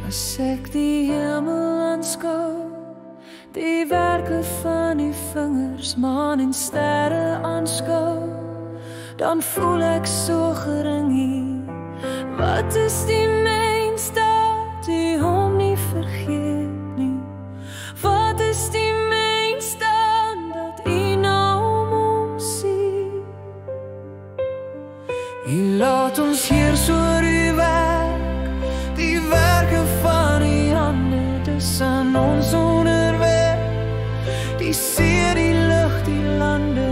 As ek die hemel aanskou, die werke van die vingers, maan en sterre aanskou, dan voel ek so gering hier. Wat is die mens dat die hom nie vergeet nie? Wat is die mens dan dat u na hom sien? U laat ons heers oor uw werk, die werke van die hande, dis aan ons onderwerp, die see, die lucht, die lande.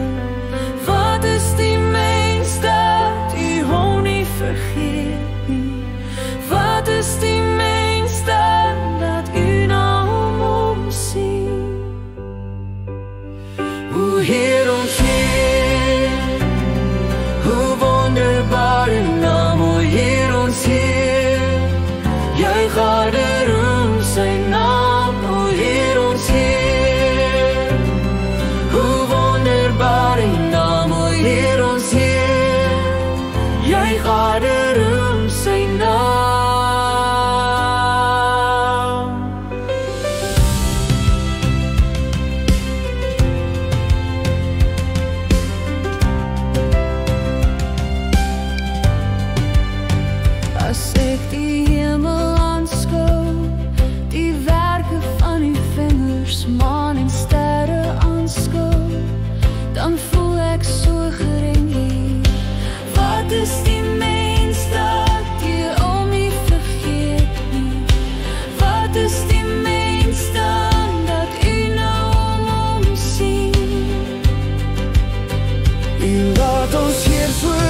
Wat is die mens dat u hom nie vergeet nie? Wat is die mens dan dat u na hom omsien? Hoe Heer ons Heer, hoe wonderbaar uw naam, o Heer ons Heer, juich harder om sy naam, o Heer ons Heer, hoe wonderbaar uw naam, o Heer ons Heer, juich harder om sy naam. As ek die hemel aanskou, die werke van die vingers, maan en sterre aanskou, dan voel ek so gering hier. Wat is die mens dat jy hom nie vergeet nie? Wat is die mens dan dat u na hom omsien? U laat ons heers oor